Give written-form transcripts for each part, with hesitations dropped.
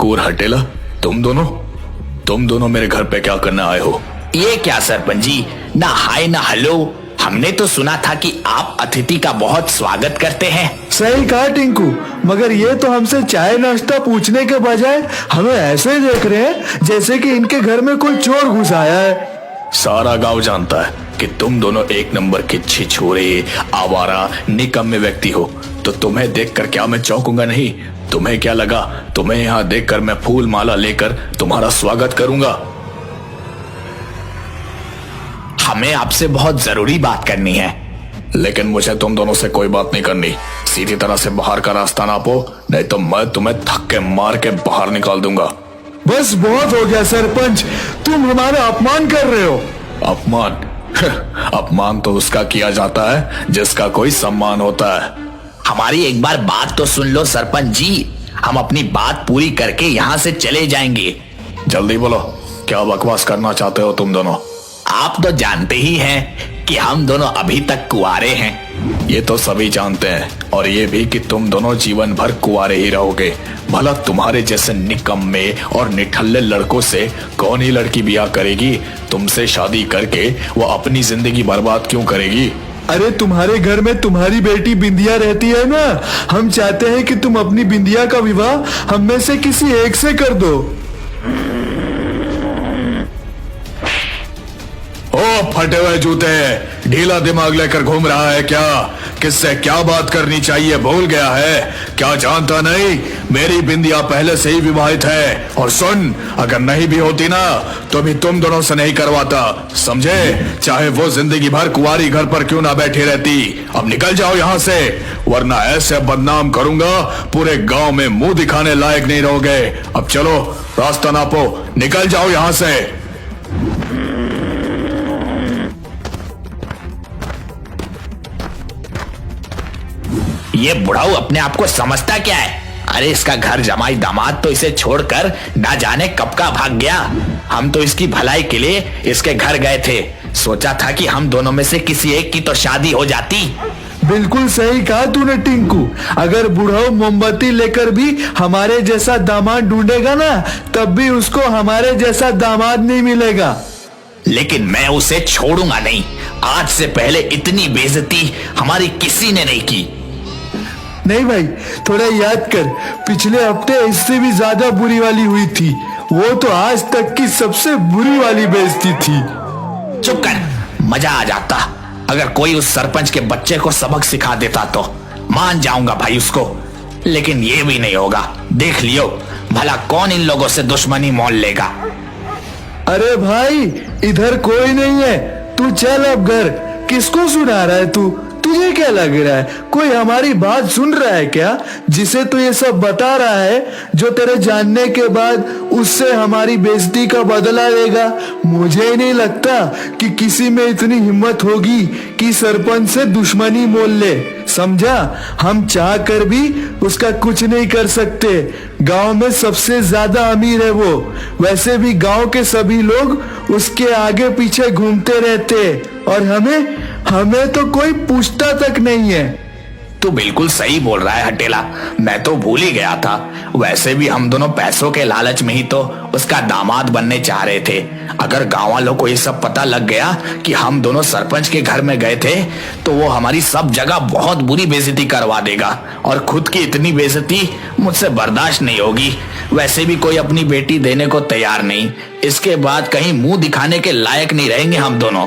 ठाकुर हटेला, तुम दोनों मेरे घर पे क्या करने आए हो? ये क्या सरपंच जी, ना हाय ना हेलो। हमने तो सुना था कि आप अतिथि का बहुत स्वागत करते हैं। सही कहा टिंकू, मगर ये तो हमसे चाय नाश्ता पूछने के बजाय हमें ऐसे देख रहे हैं जैसे कि इनके घर में कोई चोर घुस आया है। सारा गांव जानता है कि तुम दोनों एक नंबर के छिछोरे, आवारा, निकम्मे व्यक्ति हो, तो तुम्हें देखकर क्या मैं चौंकूंगा नहीं? तुम्हें क्या लगा तुम्हें यहाँ देखकर मैं फूल माला लेकर तुम्हारा स्वागत करूंगा? हमें आपसे बहुत जरूरी बात करनी है। लेकिन मुझे तुम दोनों से कोई बात नहीं करनी। सीधी तरह से बाहर का रास्ता नापो, नहीं तो मैं तुम्हें धक्के मार के बाहर निकाल दूंगा। बस बहुत हो गया सरपंच, तुम हमारा अपमान कर रहे हो। अपमान? अपमान तो उसका किया जाता है जिसका कोई सम्मान होता है। हमारी एक बार बात तो सुन लो सरपंच जी, हम अपनी बात पूरी करके यहाँ से चले जाएंगे। जल्दी बोलो, क्या बकवास करना चाहते हो तुम दोनों? आप तो जानते ही हैं कि हम दोनों अभी तक कुंवारे हैं। ये तो सभी जानते हैं, और ये भी कि तुम दोनों जीवन भर कुंवारे ही रहोगे। भला तुम्हारे जैसे निकम्मे और निठल्ले लड़कों से कौन ही लड़की ब्याह करेगी? तुमसे शादी करके वो अपनी जिंदगी बर्बाद क्यों करेगी? अरे तुम्हारे घर में तुम्हारी बेटी बिंदिया रहती है ना, हम चाहते हैं कि तुम अपनी बिंदिया का विवाह हम में से किसी एक से कर दो। ओ फटे हुए जूते, ढीला दिमाग लेकर घूम रहा है क्या? किससे क्या बात करनी चाहिए भूल गया है क्या? जानता नहीं, मेरी बिंदिया पहले से ही विवाहित है। और सुन, अगर नहीं भी होती ना तो भी तुम दोनों से नहीं करवाता, समझे? चाहे वो जिंदगी भर कुंवारी घर पर क्यों ना बैठी रहती। अब निकल जाओ यहाँ से, वरना ऐसे बदनाम करूंगा पूरे गांव में मुंह दिखाने लायक नहीं रहोगे। अब चलो, रास्ता नापो, निकल जाओ यहाँ से। ये बुढ़ाऊ अपने आप को समझता क्या है? अरे इसका घर जमाई दामाद तो इसे छोड़कर ना जाने कब का भाग गया। हम तो इसकी भलाई के लिए इसके घर गए थे, सोचा था कि हम दोनों में से किसी एक की तो शादी हो जाती। बिल्कुल सही कहा तूने टिंकू, अगर बुढ़ाऊ मोमबत्ती लेकर भी हमारे जैसा दामाद ढूंढेगा ना, तब भी उसको हमारे जैसा दामाद नहीं मिलेगा। लेकिन मैं उसे छोड़ूंगा नहीं। आज से पहले इतनी बेइज्जती हमारी किसी ने नहीं की। नहीं भाई, थोड़ा याद कर, पिछले हफ्ते इससे भी ज्यादा बुरी वाली हुई थी। वो तो आज तक की सबसे बुरी वाली बेइज्जती थी। चुप कर, मजा आ जाता अगर कोई उस सरपंच के बच्चे को सबक सिखा देता तो। मान जाऊंगा भाई उसको, लेकिन ये भी नहीं होगा। देख लियो, भला कौन इन लोगों से दुश्मनी मोल लेगा। अरे भाई, इधर कोई नहीं है, तू चल अब घर। किसको सुना रहा है तू? तुझे क्या लग रहा है कोई हमारी बात सुन रहा है क्या? जिसे तू ये सब बता रहा है, जो तेरे जानने के बाद उससे हमारी बेइज्जती का बदला लेगा। मुझे नहीं लगता कि किसी में इतनी हिम्मत होगी कि सरपंच से दुश्मनी मोल ले, समझा? हम चाह कर भी उसका कुछ नहीं कर सकते। गांव में सबसे ज्यादा अमीर है वो, वैसे भी गांव के सभी लोग उसके आगे पीछे घूमते रहते, और हमें तो कोई पूछता तक नहीं है। तू बिल्कुल सही बोल रहा है हटेला, मैं तो भूल ही गया था। वैसे भी हम दोनों पैसों के लालच में ही तो उसका दामाद बनने चाह रहे थे। अगर गांव वालों को ये सब पता लग गया कि हम दोनों सरपंच के घर में गए थे, तो वो हमारी सब जगह बहुत बुरी बेइज्जती करवा देगा, और खुद की इतनी बेइज्जती मुझसे बर्दाश्त नहीं होगी। वैसे भी कोई अपनी बेटी देने को तैयार नहीं, इसके बाद कहीं मुंह दिखाने के लायक नहीं रहेंगे हम दोनों।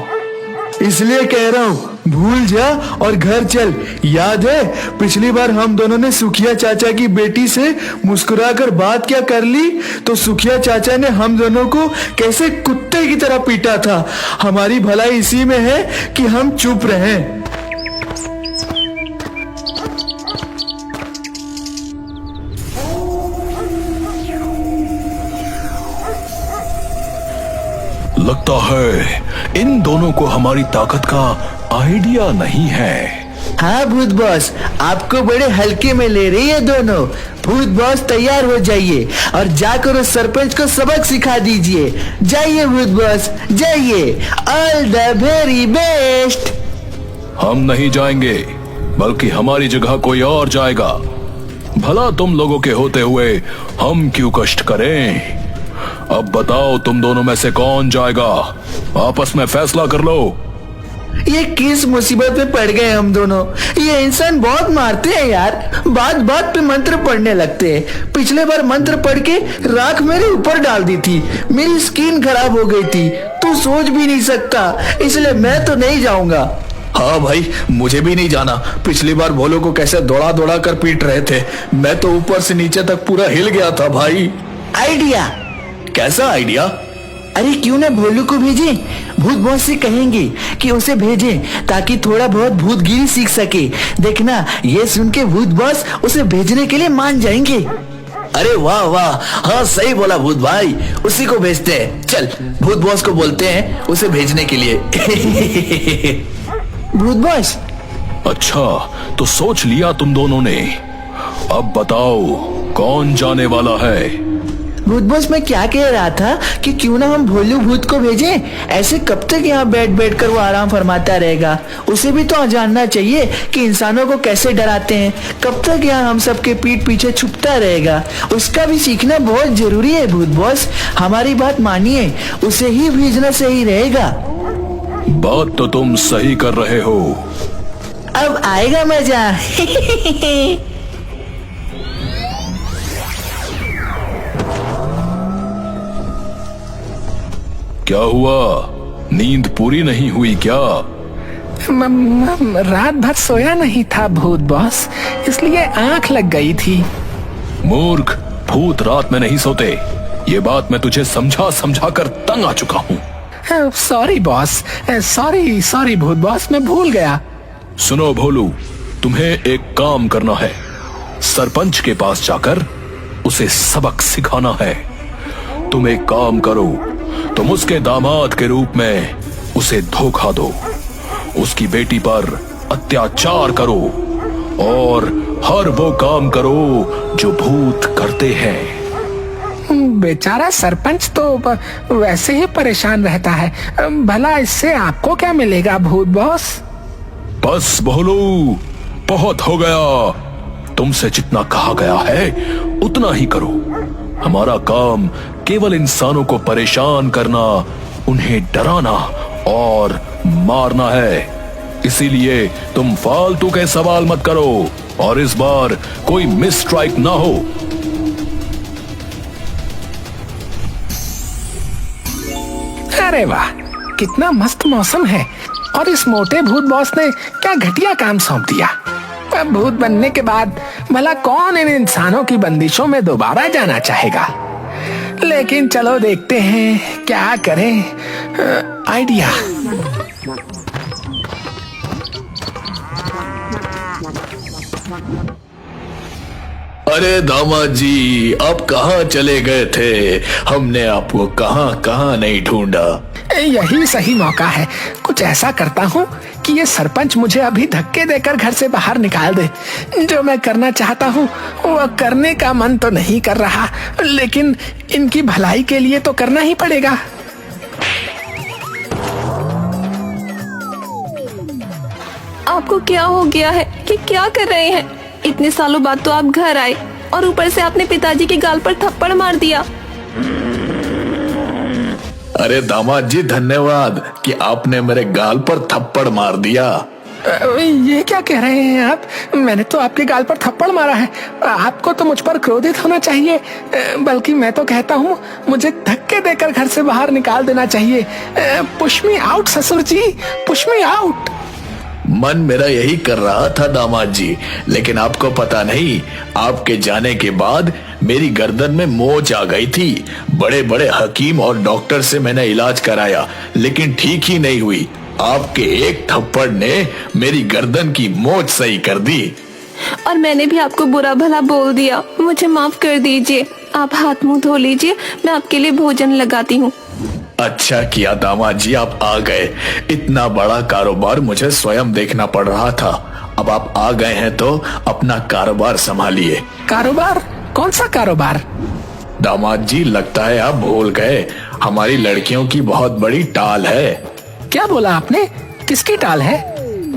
इसलिए कह रहा हूँ, भूल जा और घर चल। याद है पिछली बार हम दोनों ने सुखिया चाचा की बेटी से मुस्कुराकर बात क्या कर ली? तो सुखिया चाचा ने हम दोनों को कैसे कुत्ते की तरह पीटा था। हमारी भलाई इसी में है कि हम चुप रहें। लगता है इन दोनों को हमारी ताकत का आइडिया नहीं है। हाँ भूत बॉस, आपको बड़े हल्के में ले रही है दोनों। भूत बॉस तैयार हो जाइए और जाकर उस सरपंच को सबक सिखा दीजिए। जाइए भूत बॉस, जाइए। All the very best. हम नहीं जाएंगे, बल्कि हमारी जगह कोई और जाएगा। भला तुम लोगों के होते हुए हम क्यों कष्ट करें? अब बताओ तुम दोनों में से कौन जाएगा? आपस में फैसला कर लो। ये किस मुसीबत में पड़ गए हम दोनों। ये इंसान बहुत मारते हैं यार, बात बात पे मंत्र पढ़ने लगते हैं। पिछले बार मंत्र पढ़ के राख मेरे ऊपर डाल दी थी, मेरी स्किन खराब हो गई थी, तू सोच भी नहीं सकता, इसलिए मैं तो नहीं जाऊंगा। हाँ भाई, मुझे भी नहीं जाना। पिछली बार भोलू को कैसे दौड़ा दौड़ा कर पीट रहे थे, मैं तो ऊपर से नीचे तक पूरा हिल गया था भाई। आइडिया। कैसा आइडिया? अरे क्यों ना भोलू को भेजे, भूत बॉस से कहेंगे कि उसे भेजे ताकि थोड़ा बहुत भूतगिरी सीख सके। देखना, ये सुन के भूत बॉस उसे भेजने के लिए मान जाएंगे। अरे वाह वाह, हाँ सही बोला भूत भाई, उसी को भेजते हैं। चल भूत बॉस को बोलते हैं उसे भेजने के लिए। भूत बॉस। अच्छा, तो सोच लिया तुम दोनों ने। अब बताओ कौन जाने वाला है? भूत बॉस, मैं क्या कह रहा था कि क्यों ना हम भोलू भूत को भेजें। ऐसे कब तक यहाँ बैठ बैठ कर वो आराम फरमाता रहेगा? उसे भी तो जानना चाहिए कि इंसानों को कैसे डराते हैं। कब तक यहाँ हम सबके पीठ पीछे छुपता रहेगा? उसका भी सीखना बहुत जरूरी है भूत बॉस, हमारी बात मानिए, उसे ही भेजना सही रहेगा। बात तो तुम सही कर रहे हो। अब आएगा मजा। क्या हुआ, नींद पूरी नहीं हुई क्या? रात भर सोया नहीं था भूत बॉस, इसलिए आंख लग गई थी। मूर्ख, भूत रात में नहीं सोते। ये बात मैं तुझे समझा समझा कर तंग आ चुका हूँ। सॉरी बॉस, सॉरी भूत बॉस, मैं भूल गया। सुनो भोलू, तुम्हें एक काम करना है। सरपंच के पास जाकर उसे सबक सिखाना है। तुम एक काम करो, तुम उसके दामाद के रूप में उसे धोखा दो, उसकी बेटी पर अत्याचार करो और हर वो काम करो जो भूत करते हैं। बेचारा सरपंच तो वैसे ही परेशान रहता है, भला इससे आपको क्या मिलेगा भूत बॉस? बस भोलू, बहुत हो गया। तुमसे जितना कहा गया है उतना ही करो। हमारा काम केवल इंसानों को परेशान करना, उन्हें डराना और मारना है। इसीलिए तुम फालतू के सवाल मत करो और इस बार कोई मिस स्ट्राइक ना हो। अरे वाह, कितना मस्त मौसम है और इस मोटे भूत बॉस ने क्या घटिया काम सौंप दिया। अब भूत बनने के बाद भला कौन इन इंसानों की बंदिशों में दोबारा जाना चाहेगा? लेकिन चलो देखते हैं क्या करें। आइडिया। अरे दामाद जी, आप कहाँ चले गए थे? हमने आपको कहाँ कहाँ नहीं ढूंढा। यही सही मौका है। कुछ ऐसा करता हूँ कि ये सरपंच मुझे अभी धक्के देकर घर से बाहर निकाल दे। जो मैं करना चाहता हूँ वो करने का मन तो नहीं कर रहा, लेकिन इनकी भलाई के लिए तो करना ही पड़ेगा। आपको क्या हो गया है कि क्या कर रहे हैं? इतने सालों बाद तो आप घर आए और ऊपर से आपने पिताजी के गाल पर थप्पड़ मार दिया। अरे दामाद जी, धन्यवाद कि आपने मेरे गाल पर थप्पड़ मार दिया। ये क्या कह रहे हैं आप? मैंने तो आपके गाल पर थप्पड़ मारा है। आपको तो मुझ पर क्रोधित होना चाहिए, बल्कि मैं तो कहता हूँ मुझे धक्के देकर घर से बाहर निकाल देना चाहिए। पुश मी आउट ससुर जी, पुश मी आउट। मन मेरा यही कर रहा था दामाद जी, लेकिन आपको पता नहीं, आपके जाने के बाद मेरी गर्दन में मोच आ गई थी। बड़े बड़े हकीम और डॉक्टर से मैंने इलाज कराया, लेकिन ठीक ही नहीं हुई। आपके एक थप्पड़ ने मेरी गर्दन की मोच सही कर दी। और मैंने भी आपको बुरा भला बोल दिया, मुझे माफ कर दीजिए। आप हाथ मुंह धो लीजिए, मैं आपके लिए भोजन लगाती हूँ। अच्छा किया दामाद जी, आप आ गए। इतना बड़ा कारोबार मुझे स्वयं देखना पड़ रहा था। अब आप आ गए हैं तो अपना कारोबार संभालिए। कारोबार? कौन सा कारोबार? दामाद जी, लगता है आप भूल गए, हमारी लड़कियों की बहुत बड़ी टाल है। क्या बोला आपने? किसकी टाल है?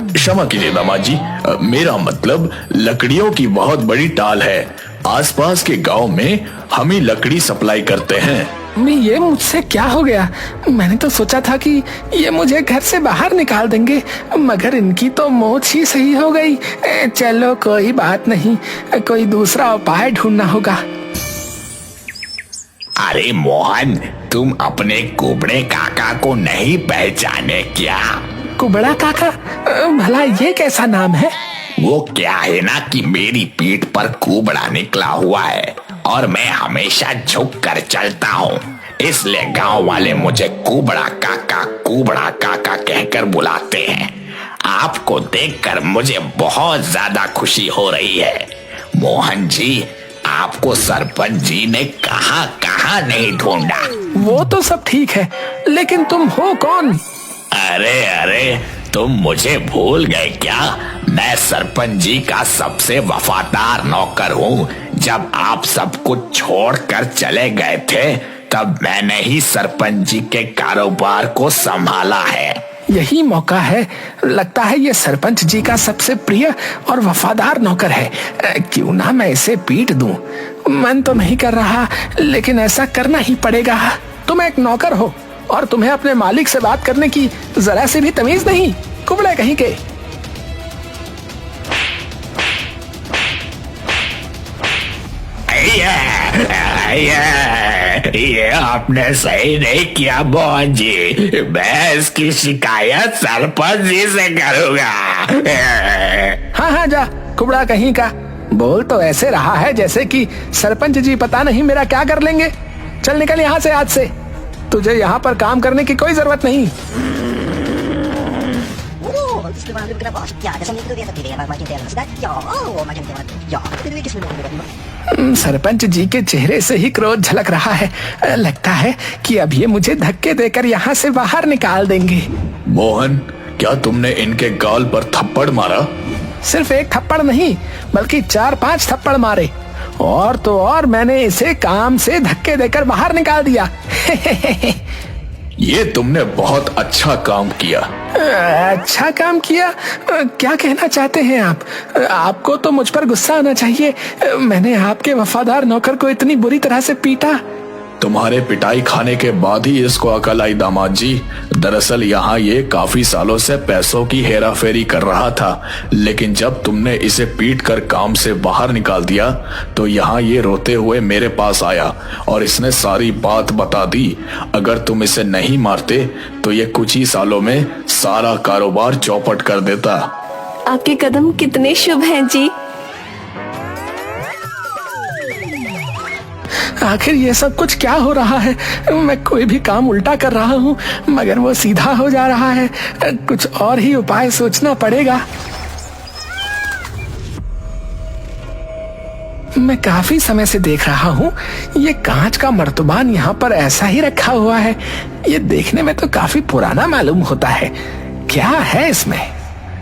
क्षमा कीजिए दामाद जी, मेरा मतलब लकड़ियों की बहुत बड़ी टाल है। आसपास के गांव में हम ही लकड़ी सप्लाई करते हैं। ये मुझसे क्या हो गया? मैंने तो सोचा था कि ये मुझे घर से बाहर निकाल देंगे, मगर इनकी तो मौत ही सही हो गई। चलो कोई बात नहीं, कोई दूसरा उपाय ढूंढना होगा। अरे मोहन, तुम अपने कुबड़े काका को नहीं पहचाने क्या? कुबड़ा काका? भला ये कैसा नाम है? वो क्या है ना कि मेरी पीठ पर कुबड़ा निकला हुआ है और मैं हमेशा झुक कर चलता हूँ, इसलिए गांव वाले मुझे कुबड़ा काका कहकर बुलाते हैं। आपको देखकर मुझे बहुत ज्यादा खुशी हो रही है। मोहन जी, आपको सरपंच जी ने कहाँ नहीं ढूंढा? वो तो सब ठीक है, लेकिन तुम हो कौन? अरे तुम मुझे भूल गए क्या? मैं सरपंच जी का सबसे वफादार नौकर हूँ। जब आप सब कुछ छोड़कर चले गए थे, तब मैंने ही सरपंच जी के कारोबार को संभाला है। यही मौका है, लगता है ये सरपंच जी का सबसे प्रिय और वफादार नौकर है। क्यों ना मैं इसे पीट दूं। मन तो नहीं कर रहा, लेकिन ऐसा करना ही पड़ेगा। तुम एक नौकर हो और तुम्हें अपने मालिक से बात करने की जरा से भी तमीज नहीं, कुबड़े कहीं के। ये आपने सही नहीं किया मोहन जी। मैं इसकी शिकायत सरपंच जी से करूंगा। हाँ जा, कुबड़ा कहीं का। बोल तो ऐसे रहा है जैसे कि सरपंच जी पता नहीं मेरा क्या कर लेंगे। चल निकल यहाँ से आज से, तुझे यहाँ पर काम करने की कोई जरूरत नहीं। सरपंच जी के चेहरे से ही क्रोध झलक रहा है। लगता है कि अब ये मुझे धक्के देकर यहाँ से बाहर निकाल देंगे। मोहन, क्या तुमने इनके गाल पर थप्पड़ मारा? सिर्फ एक थप्पड़ नहीं, बल्कि 4-5 थप्पड़ मारे। और तो और मैंने इसे काम से धक्के देकर बाहर निकाल दिया। ये तुमने बहुत अच्छा काम किया। अच्छा काम किया? क्या कहना चाहते हैं आप? आपको तो मुझ पर गुस्सा आना चाहिए। मैंने आपके वफादार नौकर को इतनी बुरी तरह से पीटा। तुम्हारे पिटाई खाने के बाद ही इसको अकल आई दामाद जी। दरअसल यहाँ ये काफी सालों से पैसों की हेरा फेरी कर रहा था, लेकिन जब तुमने इसे पीट कर काम से बाहर निकाल दिया तो यहाँ ये रोते हुए मेरे पास आया और इसने सारी बात बता दी। अगर तुम इसे नहीं मारते तो ये कुछ ही सालों में सारा कारोबार चौपट कर देता। आपके कदम कितने शुभ हैं जी। आखिर ये सब कुछ क्या हो रहा है? मैं कोई भी काम उल्टा कर रहा हूँ मगर वो सीधा हो जा रहा है। कुछ और ही उपाय सोचना पड़ेगा। मैं काफी समय से देख रहा हूँ ये कांच का मर्तबान यहाँ पर ऐसा ही रखा हुआ है। ये देखने में तो काफी पुराना मालूम होता है। क्या है इसमें?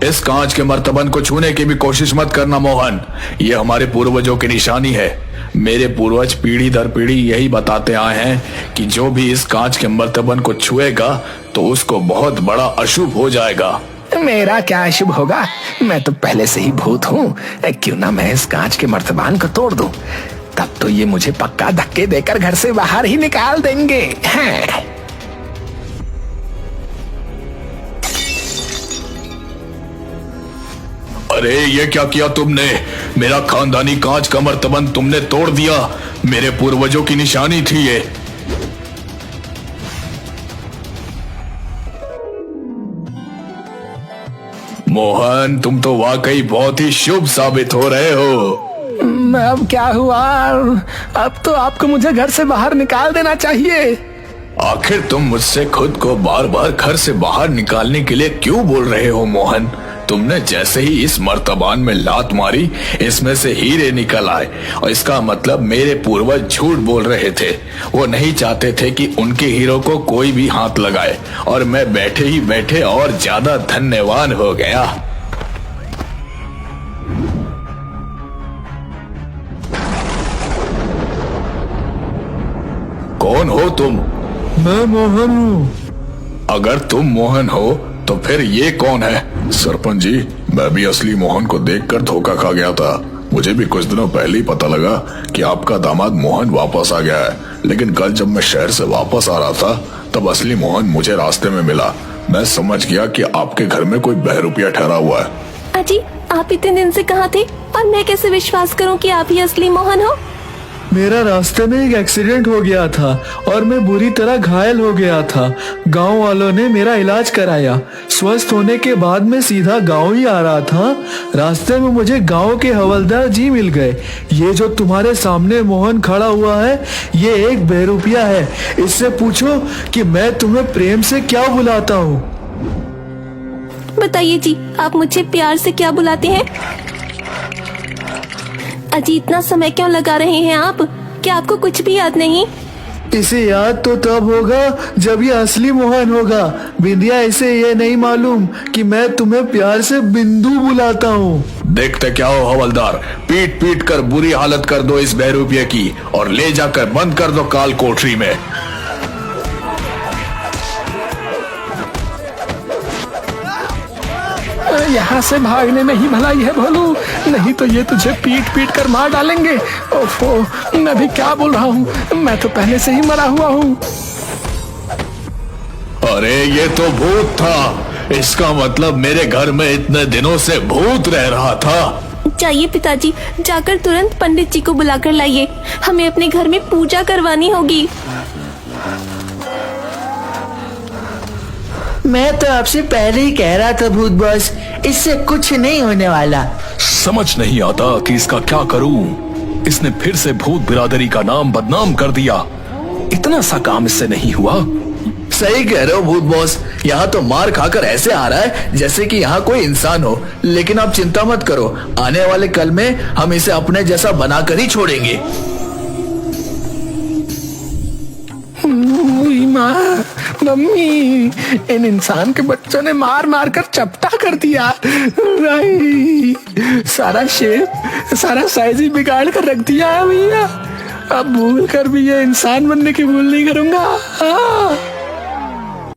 इस कांच के मर्तबन को छूने की भी कोशिश मत करना मोहन। ये हमारे पूर्वजों की निशानी है। मेरे पूर्वज पीढ़ी दर पीढ़ी यही बताते आए हैं कि जो भी इस कांच के मर्तबन को छुएगा तो उसको बहुत बड़ा अशुभ हो जाएगा। मेरा क्या अशुभ होगा? मैं तो पहले से ही भूत हूँ। क्यों ना मैं इस कांच के मर्तबान को तोड़ दूं, तब तो ये मुझे पक्का धक्के देकर घर से बाहर ही निकाल देंगे। हाँ। अरे ये क्या किया तुमने? मेरा खानदानी कांच का मर्तबन तुमने तोड़ दिया। मेरे पूर्वजों की निशानी थी ये। मोहन, तुम तो वाकई बहुत ही शुभ साबित हो रहे हो। अब क्या हुआ? अब तो आपको मुझे घर से बाहर निकाल देना चाहिए। आखिर तुम मुझसे खुद को बार बार घर से बाहर निकालने के लिए क्यों बोल रहे हो मोहन? तुमने जैसे ही इस मर्तबान में लात मारी, इसमें से हीरे निकल आए और इसका मतलब मेरे पूर्वज झूठ बोल रहे थे। वो नहीं चाहते थे कि उनके हीरो को कोई भी हाथ लगाए और मैं बैठे ही बैठे और ज्यादा धन्यवान हो गया। कौन हो तुम? मैं मोहन हूँ। अगर तुम मोहन हो तो फिर ये कौन है? सरपंच जी, मैं भी असली मोहन को देखकर धोखा खा गया था। मुझे भी कुछ दिनों पहले ही पता लगा कि आपका दामाद मोहन वापस आ गया है, लेकिन कल जब मैं शहर से वापस आ रहा था तब असली मोहन मुझे रास्ते में मिला। मैं समझ गया कि आपके घर में कोई बहरूपिया ठहरा हुआ है। अजी, आप इतने दिन से कहाँ थे और मैं कैसे विश्वास करूँ कि आप ही असली मोहन हो? मेरा रास्ते में एक एक्सीडेंट हो गया था और मैं बुरी तरह घायल हो गया था। गांव वालों ने मेरा इलाज कराया। स्वस्थ होने के बाद मैं सीधा गांव ही आ रहा था। रास्ते में मुझे गांव के हवलदार जी मिल गए। ये जो तुम्हारे सामने मोहन खड़ा हुआ है, ये एक बहरूपिया है। इससे पूछो कि मैं तुम्हें प्रेम से क्या बुलाता हूँ। बताइए जी, आप मुझे प्यार से क्या बुलाते हैं? अजी, इतना समय क्यों लगा रहे हैं आप? क्या आपको कुछ भी याद नहीं? इसे याद तो तब होगा जब ये असली मोहन होगा। बिंदिया, इसे ये नहीं मालूम कि मैं तुम्हें प्यार से बिंदु बुलाता हूँ। देखते क्या हो हवलदार, पीट पीट कर बुरी हालत कर दो इस बहरूपिये की और ले जाकर बंद कर दो काल कोठरी में। यहाँ से भागने में ही भलाई है भोलू, नहीं तो ये तुझे पीट पीट कर मार डालेंगे। ओफो, मैं भी क्या बोल रहा हूँ, मैं तो पहले से ही मरा हुआ हूँ। अरे ये तो भूत था। इसका मतलब मेरे घर में इतने दिनों से भूत रह रहा था। जाइए पिताजी, जाकर तुरंत पंडित जी को बुलाकर लाइए। हमें अपने घर में पूजा करवानी होगी। मैं तो आपसे पहले ही कह रहा था भूत बॉस, इससे कुछ नहीं होने वाला। समझ नहीं आता कि इसका क्या करूं। इसने फिर से भूत बिरादरी का नाम बदनाम कर दिया। इतना सा काम इससे नहीं हुआ। सही कह रहे हो भूत बॉस, यहाँ तो मार खाकर ऐसे आ रहा है जैसे कि यहाँ कोई इंसान हो। लेकिन आप चिंता मत करो, आने वाले कल में हम इसे अपने जैसा बनाकर ही छोड़ेंगे। माँ, मम्मी, इन इंसान के बच्चों ने मार मार कर चपटा कर दिया। नहीं, सारा शेप, सारा साइज ही बिगाड़ कर रख दिया है भैया। अब भूल कर भी ये इंसान बनने की भूल नहीं करूंगा। हाँ।